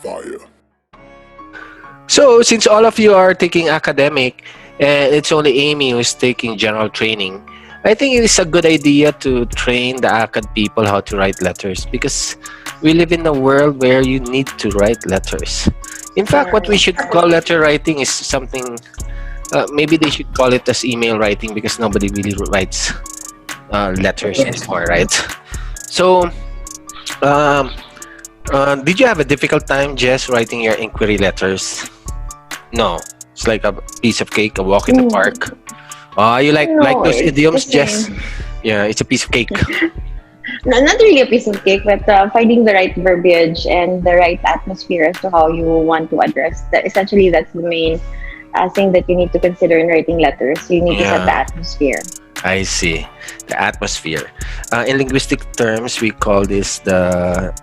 Fire. So, since all of you are taking academic and it's only Amy who's taking general training, I think it is a good idea to train the ACAD people how to write letters because we live in a world where you need to write letters. In fact, what we should call letter writing is something, maybe they should call it as email writing because nobody really writes letters anymore, right? So, um, did you have a difficult time, Jess, writing your inquiry letters? No, it's like a piece of cake, a walk in the park. You like those it's idioms, the Jess? same. Yeah, it's a piece of cake. No, not really a piece of cake, but finding the right verbiage and the right atmosphere as to how you want to address that. Essentially, that's the main thing that you need to consider in writing letters. You need to set the Yeah. atmosphere. I see. The atmosphere. In linguistic terms, we call this the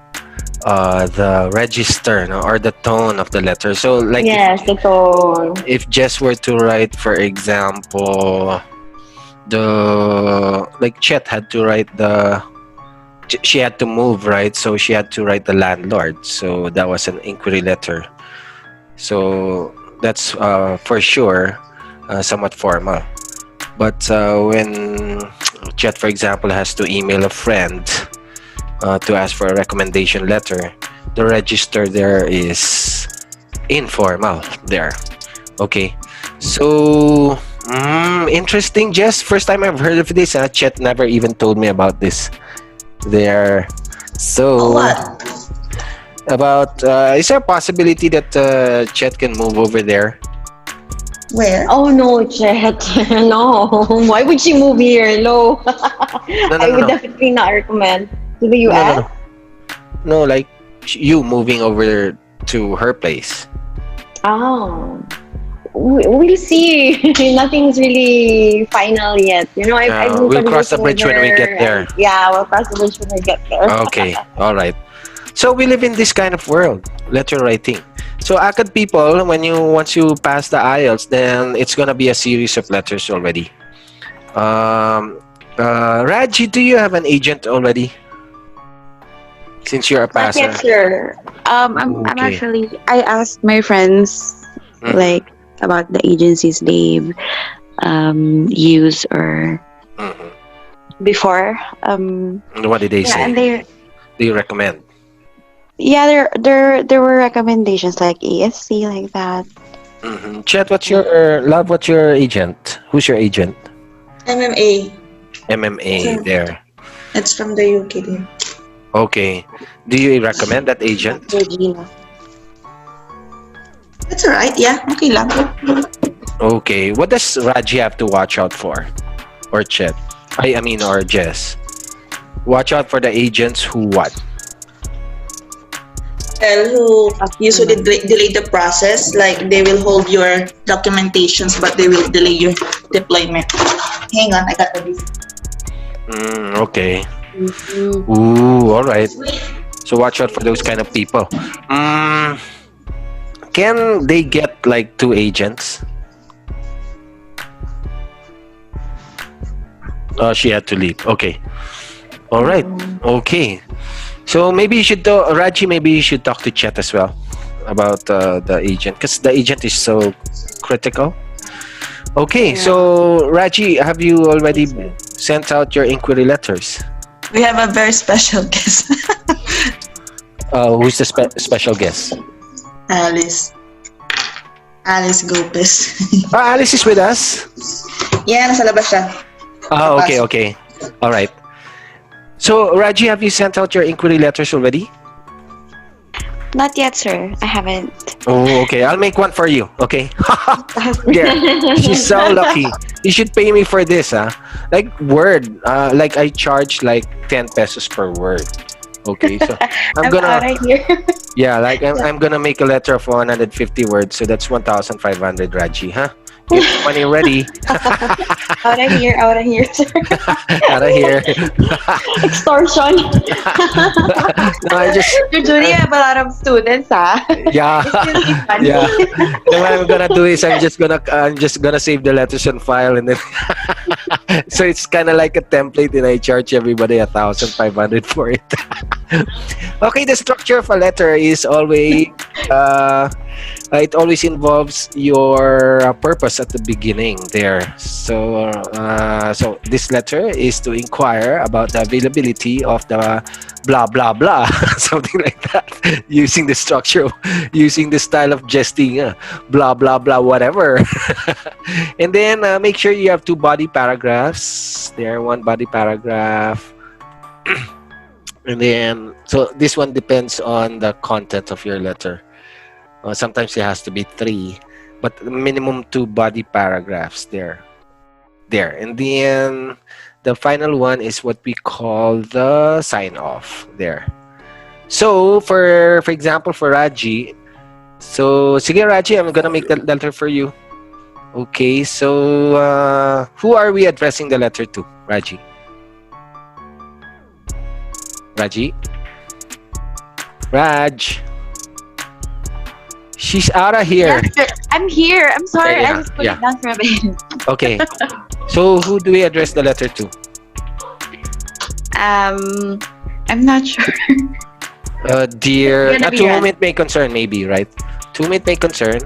register, no, or the tone of the letter. So, like, Yes, the tone. if Jess were to write, for example, like Chet had to write she had to move, right? So she had to write the landlord. So that was an inquiry letter. So that's for sure somewhat formal. But when Chet, for example, has to email a friend to ask for a recommendation letter, the register there is informal there. Okay. So, interesting, Jess. First time I've heard of this. Chet never even told me about this. There. So, What? about is there a possibility that Chet can move over there? Where? Oh no, Chet. No. Why would she move here? No. No, I would no. definitely not recommend. To the No, US? no, no. No, like you moving over to her place. Oh. We'll see. Nothing's really final yet. You know, I've been We'll cross the conversing bridge with when we her, get there. and yeah, we'll cross the bridge when we get there. Okay, all right. So we live in this kind of world, letter writing. So ACAD people, once you pass the IELTS, then it's gonna be a series of letters already. Raji, do you have an agent already? Since you're a Not passer. yet, sir. I'm Okay. actually, I asked my friends Mhm. like about the agencies they've used or Mhm. before. What did they Yeah, say? and Do you recommend? there were recommendations like ASC like that. Chet, what's your agent? Who's your agent? MMA. MMA Sure. there. It's from the UK there. Okay. Do you recommend that agent? Regina. That's alright, yeah. Okay lang. Okay. What does Raji have to watch out for? Or Chet? I mean, or Jess? Watch out for the agents who what? Who usually delay the process, like they will hold your documentations but they will delay your deployment. Hang on, I got this. Okay. Ooh, all right. So watch out for those kind of people. Can they get like 2 agents? She had to leave. Okay. All right. Okay. So maybe you should, Raji, maybe you should talk to Chet as well about the agent because the agent is so critical. Okay. So Raji, have you already sent out your inquiry letters? We have a very special guest. Who's the special guest? Alice Gopez. Alice is with us. Yeah, nasa labas siya. Oh, okay. All right. So, Raji, have you sent out your inquiry letters already? Not yet, sir. I haven't. Oh, okay. I'll make one for you. Okay. Yeah. She's so lucky. You should pay me for this, huh? Like word. Like I charge like 10 pesos per word. Okay. So I'm gonna. right here. Yeah. Like I'm gonna make a letter of 150 words. So that's 1,500, Raji. Huh? Get your money ready. Out of here, out of here, sir. Out of here. Extortion. No, I just Usually, I have a lot of students, yeah. It's really funny. Yeah. Then what I'm gonna do is I'm just gonna save the letters on file, and then so it's kind of like a template, and I charge everybody 1,500 for it. Okay, the structure of a letter is always it always involves your purpose at the beginning there. So this letter is to inquire about the availability of the blah blah blah, something like that, using the structure, using the style of jesting, blah blah blah, whatever. And then make sure you have two body paragraphs. There, one body paragraph. And then, so this one depends on the content of your letter. Sometimes it has to be three, but minimum two body paragraphs there. And then the final one is what we call the sign off there. So for example, for Raji, so sige Raji, I'm gonna make the letter for you. Okay, so who are we addressing the letter to, Raji? Raj. She's out of here. Yes, sir. I'm here. I'm sorry. Yeah, I just put yeah. it down for a bit. Okay. So who do we address the letter to? I'm not sure. Dear, Gonna be to Raj. whom it may concern, maybe, right? To whom it may concern.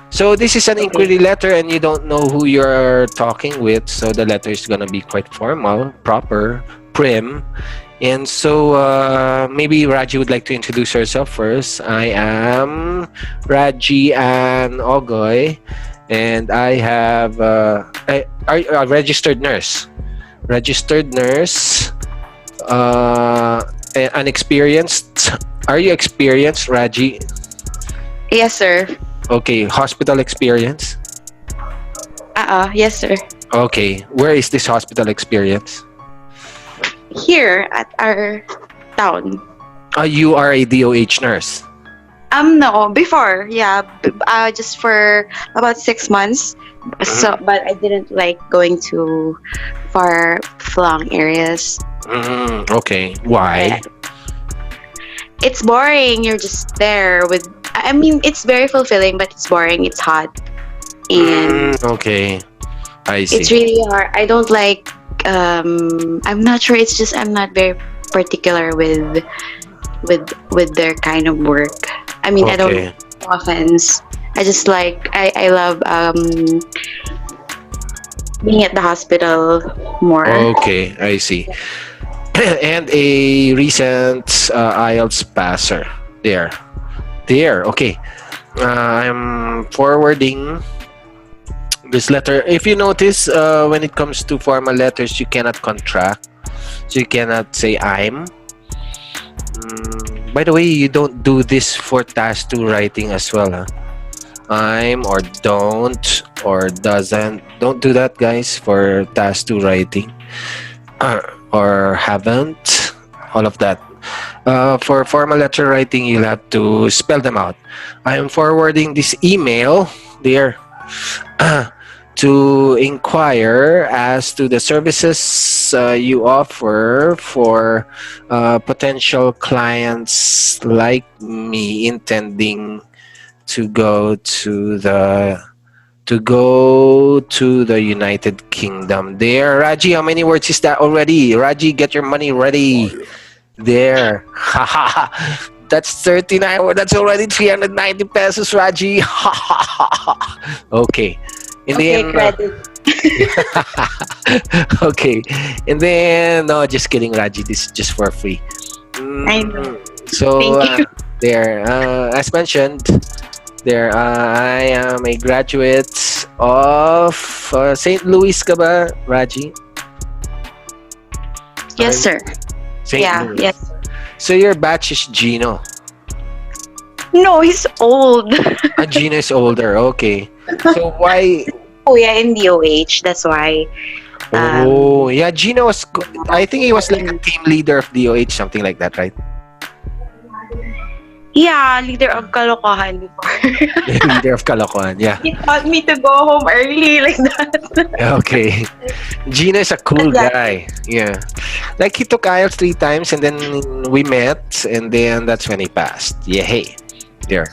So this is an inquiry letter, and you don't know who you're talking with, so the letter is gonna be quite formal, proper, prim. And so maybe Raji would like to introduce herself first. I am Raji and Ogoy, and I have a registered nurse. Unexperienced. Are you experienced, Raji? Yes, sir. Okay, hospital experience. Yes, sir. Okay, where is this hospital experience? Here at our town. You are a DOH nurse. No, before, yeah, just for about 6 months. So, but I didn't like going to far-flung areas. Okay, why? It's boring. You're just there with. I mean, it's very fulfilling, but it's boring. It's hot, and Okay, I see. it's really hard. I don't like. I'm not sure. It's just I'm not very particular with their kind of work. I mean, I don't. Okay. No offense. I just like I love being at the hospital more. Okay, I see. And a recent IELTS passer. There. Okay. I'm forwarding this letter. If you notice, when it comes to formal letters, you cannot contract. So you cannot say I'm. By the way, you don't do this for task 2 writing as well, huh? I'm or don't or doesn't. Don't do that, guys, for task 2 writing. Or haven't. All of that. For formal letter writing, you'll have to spell them out. I am forwarding this email there to inquire as to the services you offer for potential clients like me intending to go to the United Kingdom. There, Raji, how many words is that already? Raji, get your money ready. There. That's 39 words. That's already 390 pesos, Raji. Okay. And Okay, then, credit. okay. And then, no, just kidding, Raji. This is just for free. I know. So, Thank you. there, as mentioned, there, I am a graduate of St. Louis ka ba, Raji? Yes, sir. St. Yeah. Louis. Yes. So your batch is Gino. No, he's old. Gino is older. Okay. So why? Oh yeah, in DOH. That's why. Oh, yeah. Gino was. I think he was like a team leader of DOH, something like that, right? Yeah, leader of Kalokohan before. Leader of Kalokohan. Yeah. He taught me to go home early like that. Okay. Gina is a cool But yeah, guy. Yeah. Like he took IELTS 3 times and then we met and then that's when he passed. Yeah, hey. There.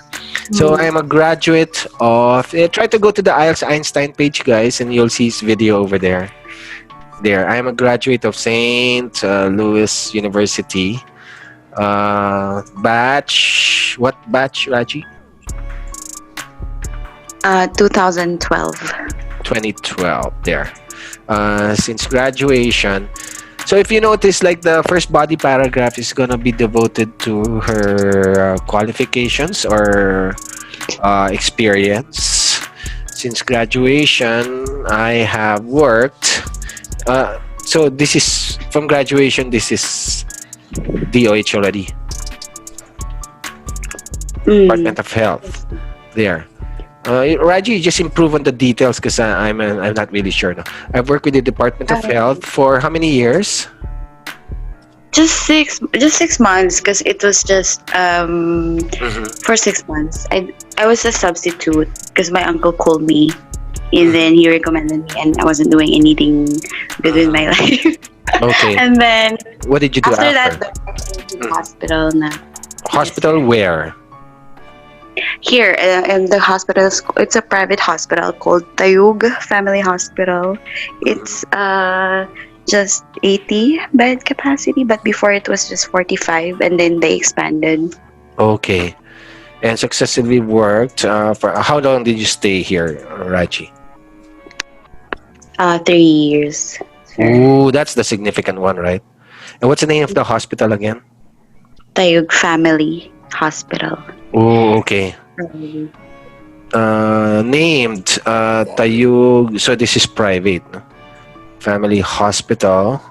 So I'm a graduate of try to go to the IELTS Einstein page, guys, and you'll see his video over there. There. I'm a graduate of St. Louis University. Batch what batch, Raji? 2012. 2012 there. Since graduation. So if you notice, like the first body paragraph is gonna be devoted to her qualifications or experience. Since graduation, I have worked. So this is from graduation. This is DOH already. Department of Health. There. Raji, just improve on the details because I'm not really sure. No. I've worked with the Department of Health for how many years? Just 6 months, because it was just for 6 months. I was a substitute because my uncle called me, and then he recommended me, and I wasn't doing anything good with my life. Okay. And then What did you do after after? that, I went to the hospital na. Hospital where? Here in the hospital, it's a private hospital called Tayug Family Hospital. It's just 80 bed capacity, but before it was just 45, and then they expanded. Okay. And successfully worked for how long did you stay here, Raji? 3 years. Ooh, that's the significant one, right? And what's the name of the hospital again? Tayug Family Hospital. Oh, okay. Named Tayug. So this is private, no? Family Hospital.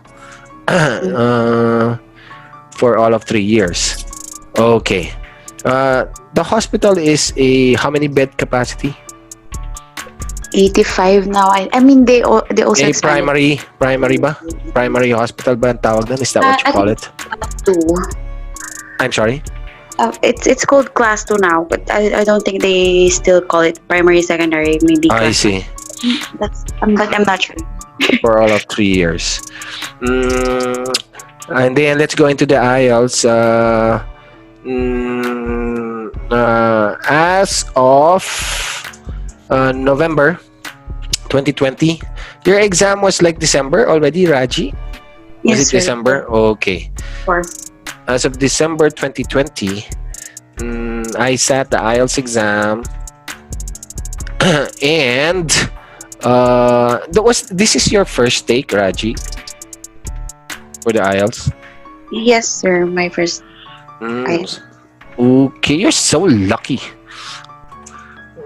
For all of 3 years. Okay. The hospital is a how many bed capacity? 85 now. I mean they also A expanded primary ba? Primary hospital ba ang tawag nun? Is that what you I call think it? 2. I'm sorry? It's called class 2 now, but I don't think they still call it primary, secondary, maybe I class see. 1. I'm not sure. For all of 3 years. And then let's go into the IELTS. As of November 2020, your exam was like December already, Raji? Was Yes, it sir. December? Okay. Of course. As of December 2020, I sat the IELTS exam, and this is your first take, Raji, for the IELTS. Yes, sir. My first. Okay, you're so lucky.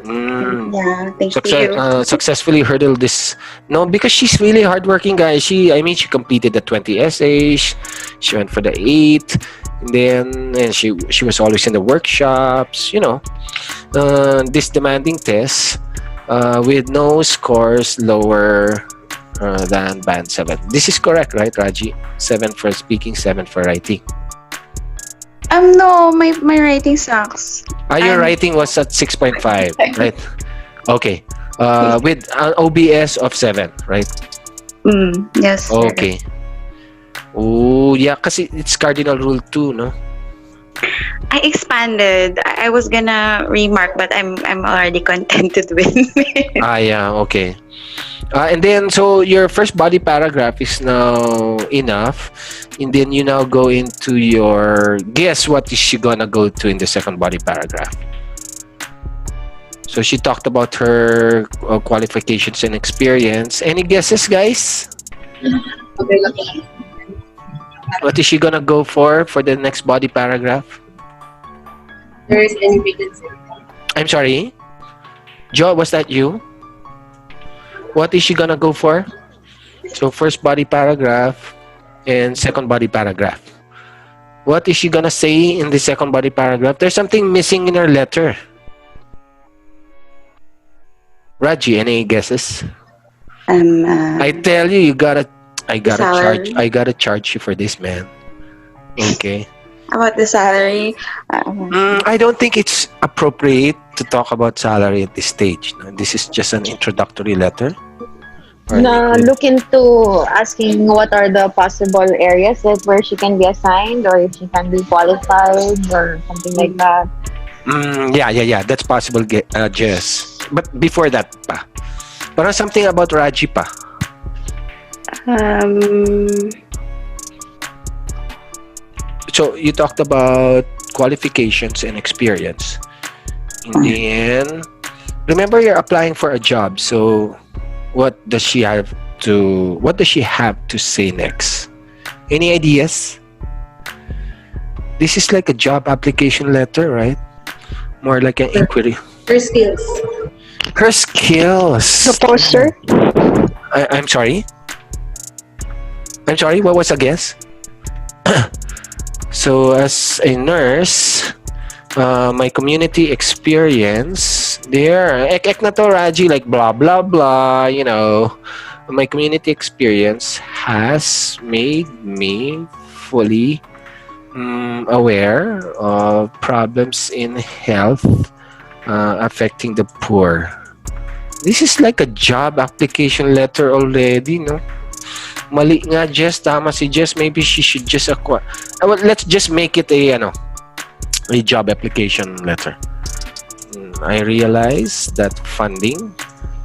Yeah, thank you. Successfully hurdled this. No, because she's really hardworking, guys. She completed the 20 essays. She went for the 8, and she was always in the workshops. This demanding test with no scores lower than band 7. This is correct, right, Raji? 7 for speaking, 7 for writing. No, my writing sucks. Your writing was at 6.5, right? Okay. With an OBS of 7, right? Yes, sir. Okay. Oh, yeah, kasi it's cardinal rule 2, no? I expanded. I was gonna remark, but I'm already contented with it. Yeah, okay. And then, so your first body paragraph is now enough. And then you now go into your guess what is she gonna go to in the second body paragraph. So she talked about her qualifications and experience. Any guesses, guys? What is she gonna go for the next body paragraph? There is any vacancy. I'm sorry? Joe, was that you? What is she gonna go for? So first body paragraph and second body paragraph. What is she gonna say in the second body paragraph? There's something missing in her letter. Raji, any guesses? I tell you, I gotta Salary. charge you for this, man. Okay. About the salary. I don't think it's appropriate to talk about salary at this stage. No? This is just an introductory letter. Or Na look into asking what are the possible areas that where she can be assigned, or if she can be qualified or something like that. Yeah. That's possible, Jess. But before that pa, parang something about Raji pa. So you talked about qualifications and experience. And then, remember you're applying for a job. So what does she have to say next? Any ideas? This is like a job application letter, right? More like an inquiry. Her skills. Her skills. The poster. I'm sorry. I'm sorry. What was the guess? So as a nurse, my community experience there. Ek na to, Raji, like blah blah blah. You know, my community experience has made me fully aware of problems in health affecting the poor. This is like a job application letter already, no? Mali nga, Jess. Tama si Jess. Maybe she should just acquire. Well, let's just make it a job application letter. I realize that funding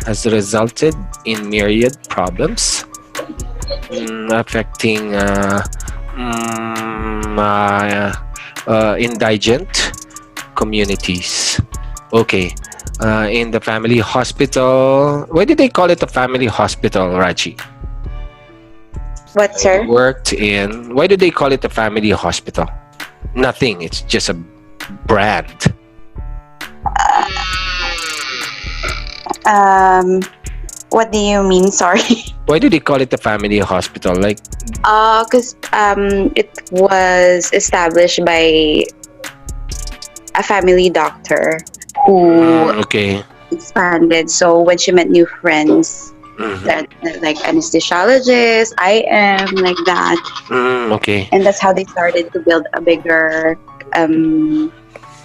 has resulted in myriad problems affecting indigent communities. Okay. In the family hospital. Why did they call it a family hospital, Raji? What, sir? Worked in. Why do they call it a family hospital? Nothing. It's just a brand. What do you mean? Sorry. Why do they call it a family hospital? Like, Because it was established by a family doctor who okay. expanded. So when she met new friends, that like anesthesiologist, I am like that, Okay. and that's how they started to build a bigger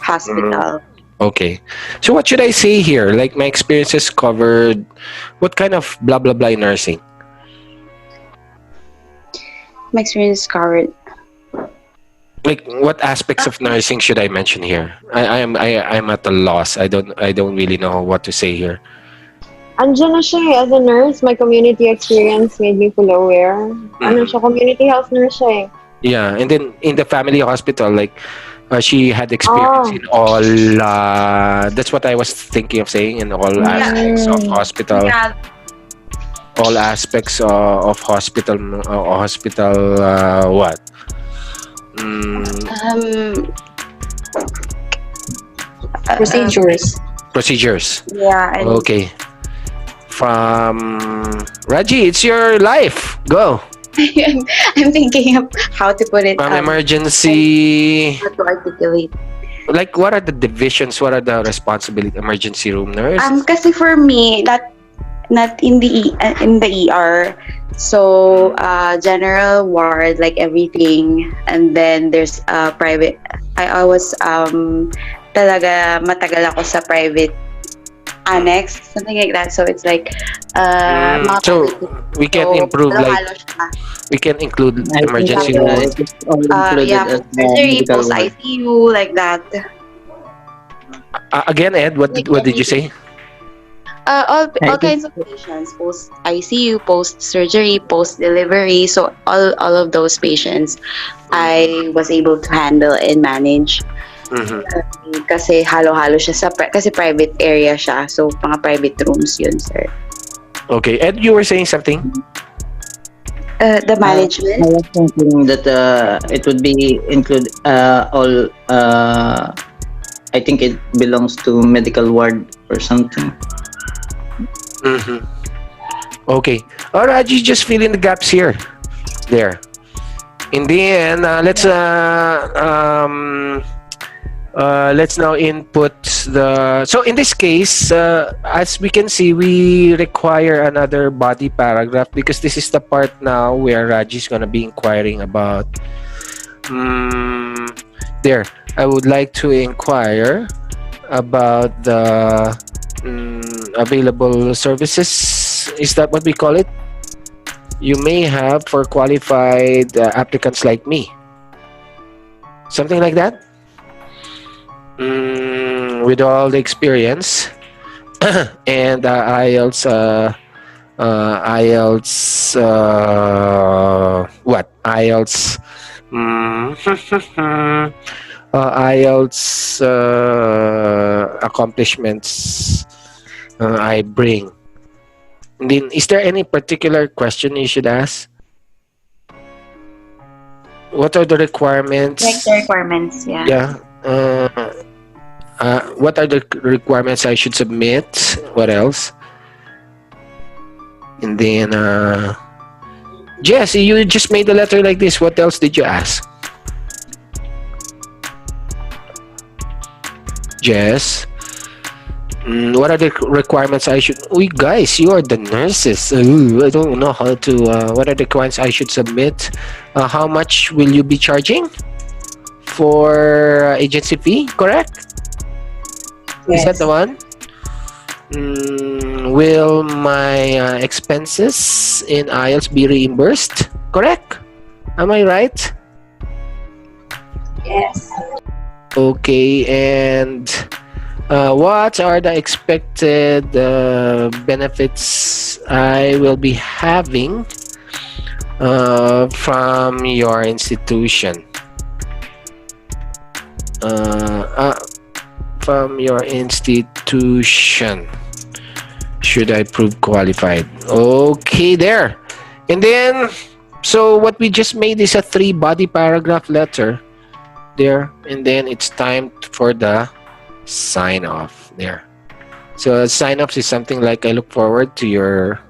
hospital. Okay. So what should I say here? Like my experiences covered what kind of blah blah blah in nursing? My experience covered. Like what aspects of nursing should I mention here? I'm at a loss. I don't really know what to say here. Andiyan na siya eh. As a nurse, my community experience made me full aware. Ano siya, community health nurse siya eh. Yeah, and then in the family hospital, like she had experience in all. That's what I was thinking of saying, in all aspects of hospital. Yeah. All aspects of hospital. Hospital. What? Procedures. Yeah. And Okay. From Raji, it's your life. Go. I'm thinking of how to put it. From emergency. How to articulate. Like, what are the divisions? What are the responsibility? Emergency room nurse. Kasi for me, not in the ER. So general ward, like everything, and then there's private. I was talaga matagal ako sa private annex, something like that. So it's like so we can improve, like we can include emergency room. Surgery, post ICU, like that. Again, Ed, what did you say? All kinds of patients, post ICU, post surgery, post delivery. So all of those patients, I was able to handle and manage. Kasi halo-halo siya kasi private area siya. So mga private rooms yun, sir. Okay, Ed, you were saying something? The management. I was thinking that it would be include all. I think it belongs to medical ward or something. Okay. All right, you just fill in the gaps here. There. In the end, let's now input the. So in this case, as we can see, we require another body paragraph because this is the part now where Raji is gonna be inquiring about Mm, there. I would like to inquire about the available services. Is that what we call it? You may have for qualified applicants like me. Something like that? With all the experience and IELTS, what? IELTS, IELTS accomplishments I bring. And then, is there any particular question you should ask? What are the requirements? Like the requirements, yeah. Yeah. What are the requirements I should submit? What else? And then, Jess, you just made a letter like this. What else did you ask? Jess, what are the requirements I should... Oh, guys, you are the nurses. I don't know how to... what are the requirements I should submit? How much will you be charging for agency fee? Correct? Is that the one? Will my expenses in IELTS be reimbursed? Correct? Am I right? Yes. Okay, and what are the expected benefits I will be having from your institution? From your institution, should I prove qualified? Okay, there. And then, so what we just made is a 3-body paragraph letter there, and then it's time for the sign off there. So sign off is something like, I look forward to your...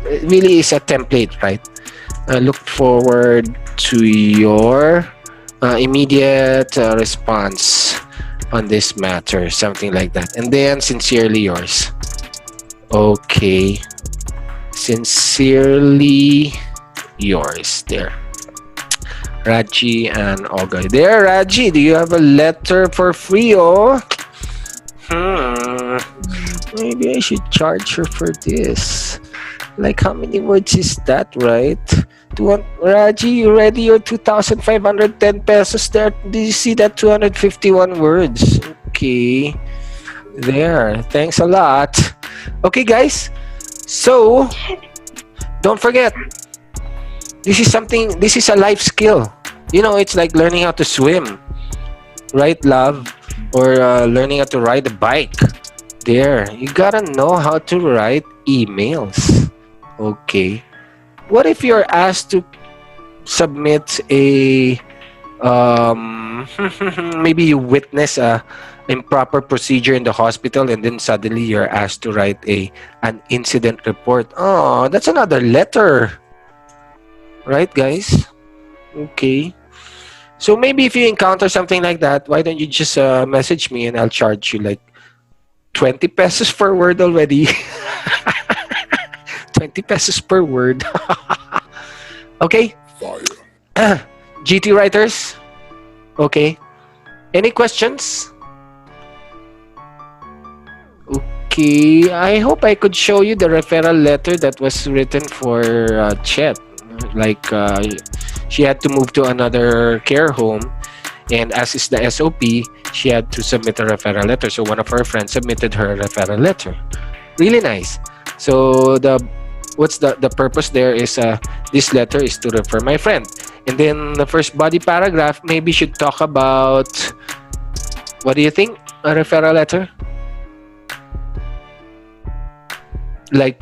It really is a template, right? I look forward to your immediate response on this matter, something like that. And then, sincerely yours. Okay, sincerely yours there, Raji and Olga. There, Raji, do you have a letter for free? Oh, maybe I should charge her for this. Like, how many words is that, right? Raji, you ready your 2,510 pesos there? Did you see that? 251 words. Okay. There. Thanks a lot. Okay, guys. So, don't forget. This is a life skill. You know, it's like learning how to swim. Right, love? Or learning how to ride a bike. There. You gotta know how to write emails. Okay. What if you're asked to submit a maybe you witness a improper procedure in the hospital, and then suddenly you're asked to write an incident report? Oh, that's another letter, right, guys? Okay. So maybe if you encounter something like that, why don't you just message me and I'll charge you like 20 pesos per word already. 20 pesos per word. Okay. GT writers. Okay. Any questions? Okay. I hope I could show you the referral letter that was written for Chet. Like she had to move to another care home, and as is the SOP, she had to submit a referral letter. So one of her friends submitted her a referral letter. Really nice. So the purpose there is this letter is to refer my friend. And then the first body paragraph maybe should talk about, what do you think, a referral letter? Like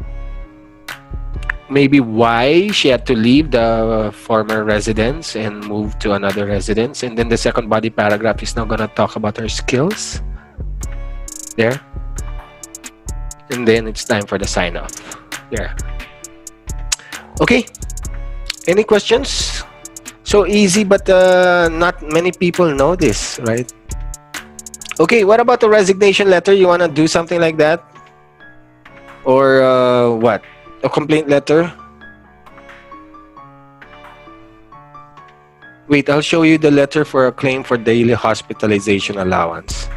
maybe why she had to leave the former residence and move to another residence. And then the second body paragraph is now gonna talk about her skills. There. And then it's time for the sign off. There. Okay. Any questions? So easy, but not many people know this, right? Okay, what about the resignation letter? You want to do something like that? Or what? A complaint letter? Wait, I'll show you the letter for a claim for daily hospitalization allowance.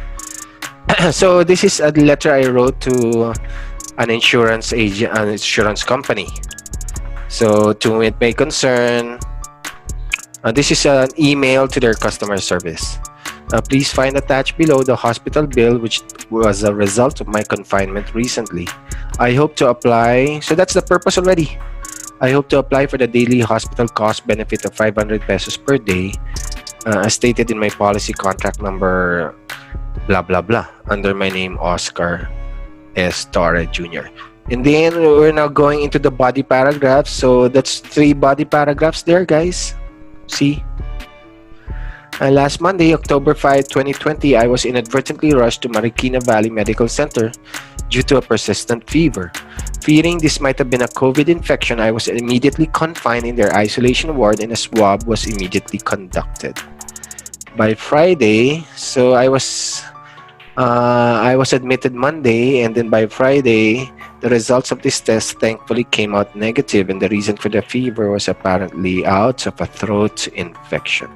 So this is a letter I wrote to an insurance agent, an insurance company. So to meet my concern, this is an email to their customer service. Please find attached below the hospital bill, which was a result of my confinement recently. I hope to apply. So that's the purpose already. I hope to apply for the daily hospital cost benefit of 500 pesos per day, as stated in my policy contract number blah blah blah under my name Oscar S. Torre Jr. And then we're now going into the body paragraphs. So that's 3 body paragraphs there, guys. See? Last Monday, October 5, 2020, I was inadvertently rushed to Marikina Valley Medical Center due to a persistent fever. Fearing this might have been a COVID infection, I was immediately confined in their isolation ward and a swab was immediately conducted. By Friday, so I was admitted Monday, and then by Friday, the results of this test thankfully came out negative, and the reason for the fever was apparently out of a throat infection.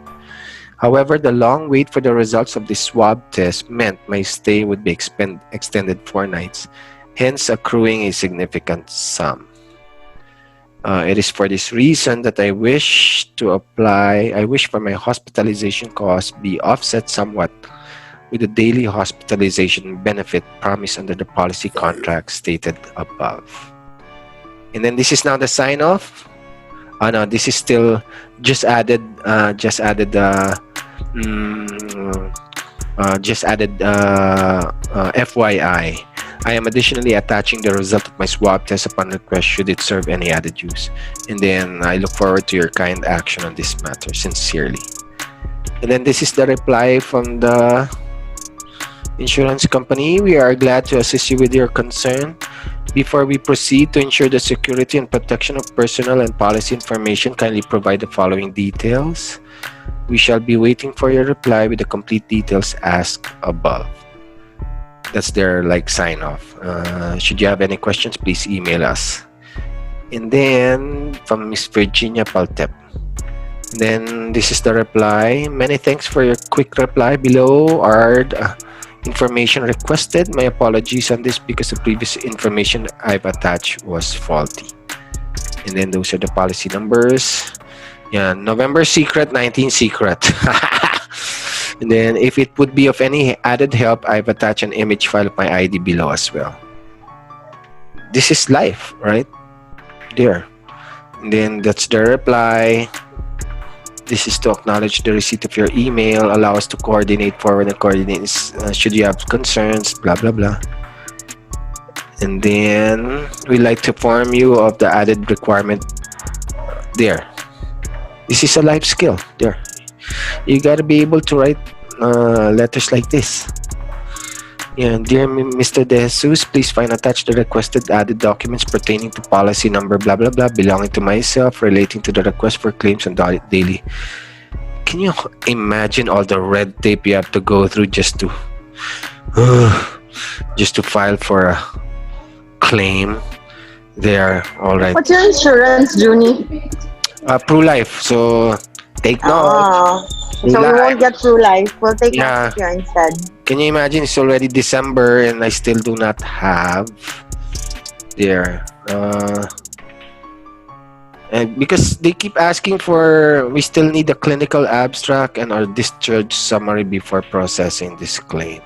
However, the long wait for the results of the swab test meant my stay would be extended 4 nights, hence accruing a significant sum. It is for this reason that I wish for my hospitalization costs be offset somewhat with the daily hospitalization benefit promised under the policy contract stated above. And then this is now the sign off. No, this is still just added FYI. I am additionally attaching the result of my swab test upon request should it serve any added use. And then I look forward to your kind action on this matter. Sincerely. And then this is the reply from the insurance company. We are glad to assist you with your concern. Before we proceed to ensure the security and protection of personal and policy information, kindly provide the following details. We shall be waiting for your reply with the complete details asked above. That's their sign off. Should you have any questions, please email us. And then from Miss Virginia Paltep. Then this is the reply. Many thanks for your quick reply. Below are information requested. My apologies on this because the previous information I've attached was faulty. And then those are the policy numbers. Yeah, November secret, 19 secret. And then if it would be of any added help, I've attached an image file of my ID below as well. This is life, right? There. And then that's the reply. This is to acknowledge the receipt of your email, allow us to coordinate forward and coordinate should you have concerns, blah, blah, blah. And then we'd like to inform you of the added requirement there. This is a life skill there. You got to be able to write letters like this. Yeah, dear Mr. De Jesus, please find attached the requested added documents pertaining to policy number blah blah blah belonging to myself relating to the request for claims on daily. Can you imagine all the red tape you have to go through just to file for a claim? There, all right. What's your insurance, Junie? Pro Life. So take note. So we won't get through life. We'll take next year instead. Can you imagine it's already December and I still do not have there. And because they keep asking for, we still need a clinical abstract and our discharge summary before processing this claim.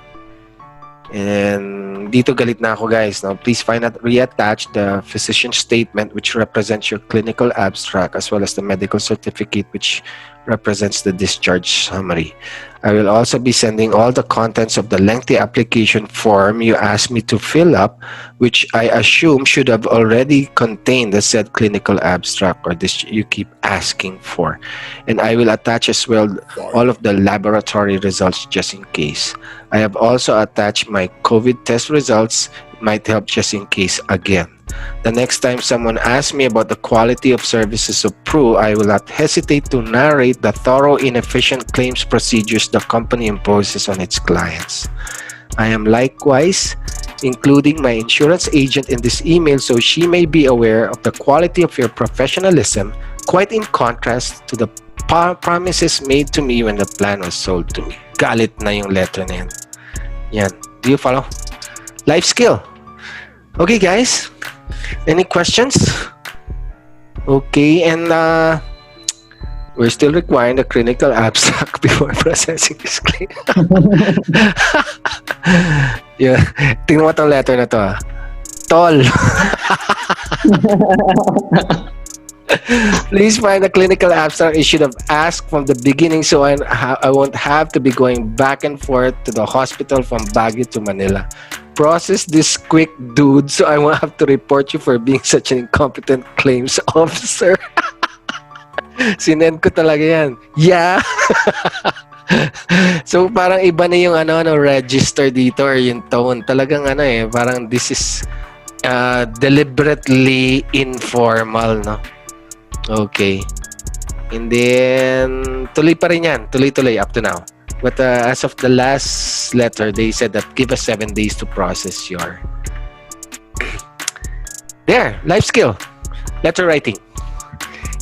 And dito galit na ako, guys. Now, please reattach the physician statement which represents your clinical abstract as well as the medical certificate which represents the discharge summary. I will also be sending all the contents of the lengthy application form you asked me to fill up, which I assume should have already contained the said clinical abstract or this you keep asking for. And I will attach as well all of the laboratory results just in case. I have also attached my COVID test results. It might help just in case again. The next time someone asks me about the quality of services of Pru, I will not hesitate to narrate the thorough, inefficient claims procedures the company imposes on its clients. I am likewise including my insurance agent in this email so she may be aware of the quality of your professionalism, quite in contrast to the promises made to me when the plan was sold to me. Galit na yung letter na yan. Yan. Do you follow? Life skill. Okay, guys. Any questions? Okay, and we're still requiring the clinical abstract before processing this claim. Yeah. Tingnan mo tong letter na to, ah. Tol. Please find the clinical abstract. You should have asked from the beginning so I won't have to be going back and forth to the hospital from Baguio to Manila. Process this quick, dude, so I won't have to report you for being such an incompetent claims officer. Sinend ko talaga yan. Yeah. So parang iba na yung register dito or yung tone. Talagang parang this is deliberately informal, no? Okay. And then tuloy pa rin yan. Tuloy up to now. But as of the last letter, they said that give us 7 days to process your there, life skill, letter writing.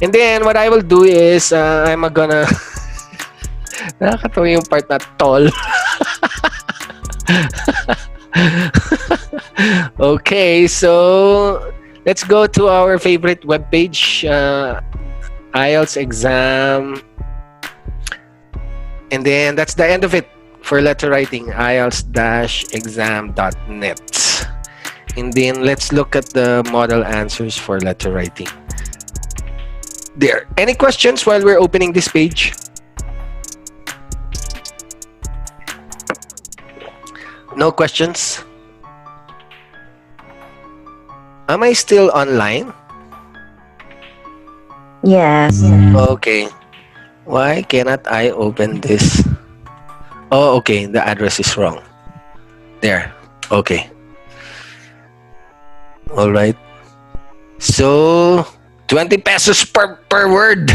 And then what I will do is I'm gonna nakakatawa yung part na tol. Okay, so let's go to our favorite webpage, IELTS exam. And then that's the end of it for letter writing, IELTS-exam.net. And then let's look at the model answers for letter writing. There. Any questions while we're opening this page? No questions? Am I still online? Yes. Okay. Why cannot I open this? Oh, okay. The address is wrong. There. Okay. All right. So, 20 pesos per word.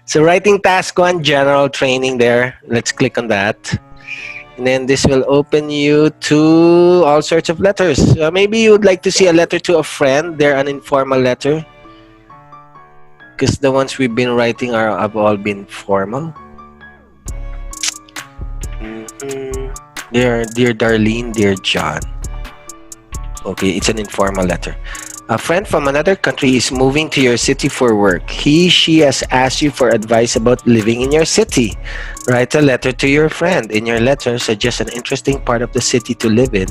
So, writing task 1, general training there. Let's click on that. And then this will open you to all sorts of letters. Maybe you would like to see a letter to a friend. They're an informal letter. Because the ones we've been writing have all been formal. Dear Darlene, dear John. Okay, it's an informal letter. A friend from another country is moving to your city for work. She has asked you for advice about living in your city. Write a letter to your friend. In your letter, suggest an interesting part of the city to live in.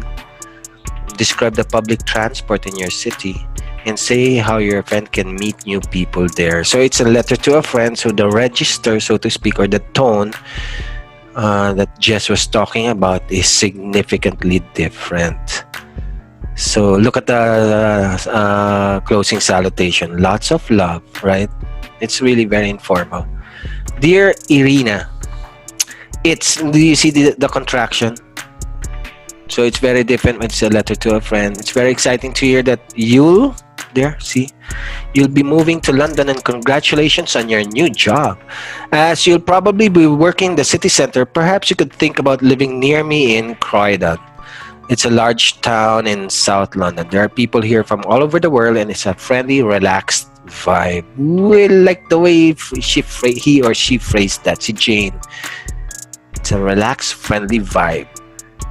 Describe the public transport in your city. And say how your friend can meet new people there. So it's a letter to a friend. So the register, so to speak, or the tone that Jess was talking about is significantly different. So look at the closing salutation. Lots of love, right? It's really very informal. Dear Irina, do you see the contraction? So it's very different when it's a letter to a friend. It's very exciting to hear that you'll be moving to London, and congratulations on your new job. As you'll probably be working the city center, perhaps you could think about living near me in Croydon. It's a large town in South London. There are people here from all over the world, and it's a friendly, relaxed vibe. We like the way he or she phrased that. Si Jane. It's a relaxed, friendly vibe.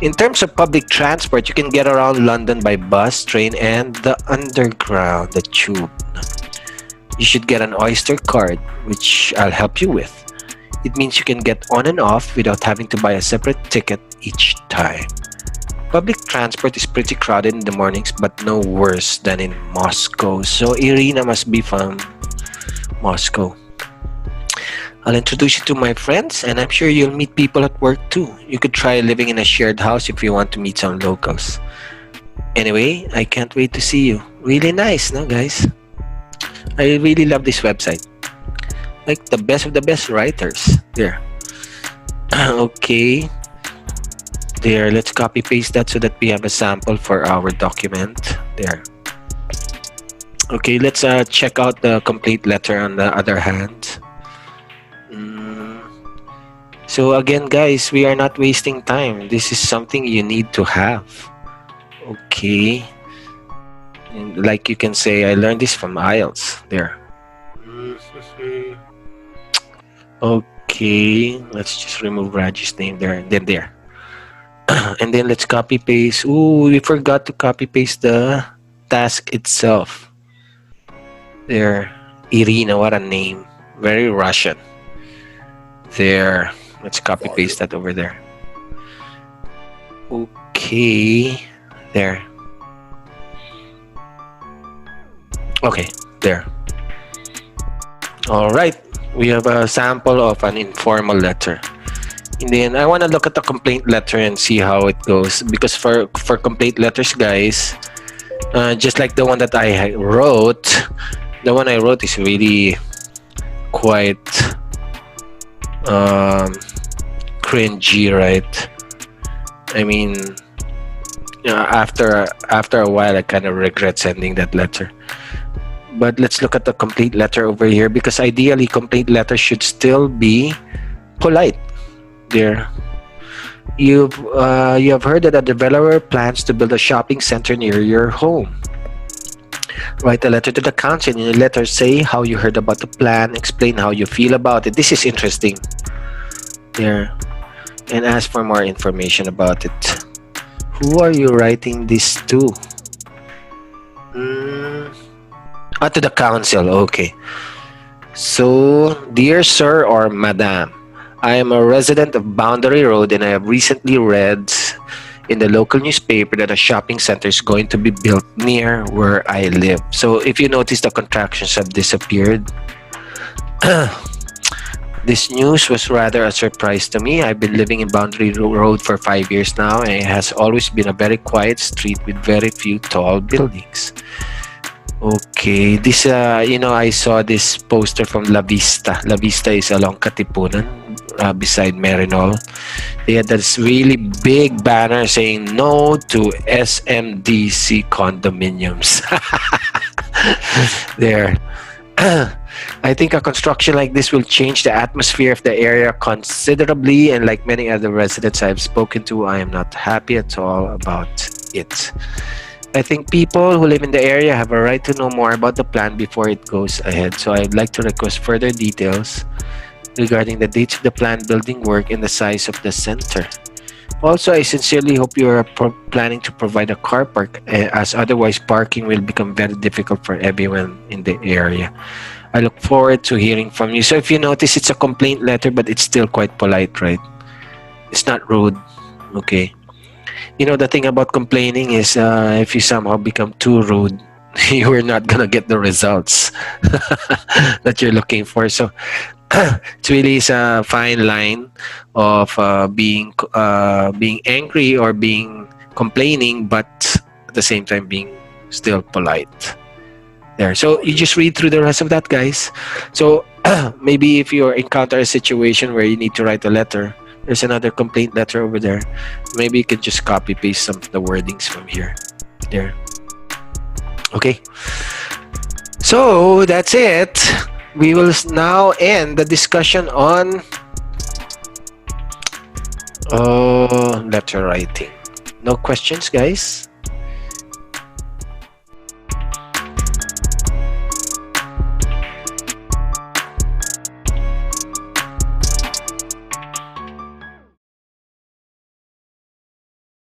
In terms of public transport, you can get around London by bus, train, and the underground, the tube. You should get an Oyster card, which I'll help you with. It means you can get on and off without having to buy a separate ticket each time. Public transport is pretty crowded in the mornings, but no worse than in Moscow. So Irina must be from Moscow. I'll introduce you to my friends, and I'm sure you'll meet people at work too. You could try living in a shared house if you want to meet some locals. Anyway, I can't wait to see you. Really nice, no, guys? I really love this website. Like the best of the best writers. There. Okay. There, let's copy paste that so that we have a sample for our document. There. Okay, let's check out the complete letter on the other hand. So again, guys, we are not wasting time. This is something you need to have. Okay. And like you can say, I learned this from IELTS. There. Okay, let's just remove Raji's name there and then there. And then let's copy paste. Ooh, we forgot to copy paste the task itself. There. Irina, what a name. Very Russian. There. Let's copy paste that over there. Okay. There. Okay, there. All right. We have a sample of an informal letter. And then I want to look at the complaint letter and see how it goes. Because for complaint letters, guys, just like the one that I wrote, the one I wrote is really quite cringy, right? I mean, after a while, I kind of regret sending that letter. But let's look at the complete letter over here, because ideally, complete letter should still be polite. There, you have heard that a developer plans to build a shopping center near your home. Write a letter to the council. In the letter, say how you heard about the plan, explain how you feel about it. This is interesting. There, and ask for more information about it. Who are you writing this to? To the council. Okay. So, dear sir or madam, I am a resident of Boundary Road, and I have recently read in the local newspaper that a shopping center is going to be built near where I live. So if you notice, the contractions have disappeared. This news was rather a surprise to me. I've been living in Boundary Road for 5 years now, and it has always been a very quiet street with very few tall buildings. Okay, this I saw this poster from La Vista. La Vista is along Katipunan, beside Merinol. They had this really big banner saying no to SMDC condominiums. There. I think a construction like this will change the atmosphere of the area considerably, and like many other residents I've spoken to, I am not happy at all about it. I think people who live in the area have a right to know more about the plan before it goes ahead. So I'd like to request further details regarding the dates of the planned building work and the size of the center. Also, I sincerely hope you are planning to provide a car park, as otherwise parking will become very difficult for everyone in the area. I look forward to hearing from you. So if you notice, it's a complaint letter, but it's still quite polite, right? It's not rude. Okay. You know, the thing about complaining is if you somehow become too rude, you are not going to get the results that you're looking for. So it's really a fine line of being angry or being complaining, but at the same time being still polite. There. So you just read through the rest of that, guys. So maybe if you encounter a situation where you need to write a letter, there's another complaint letter over there. Maybe you can just copy paste some of the wordings from here. There. Okay. So that's it. We will now end the discussion on letter writing. No questions, guys?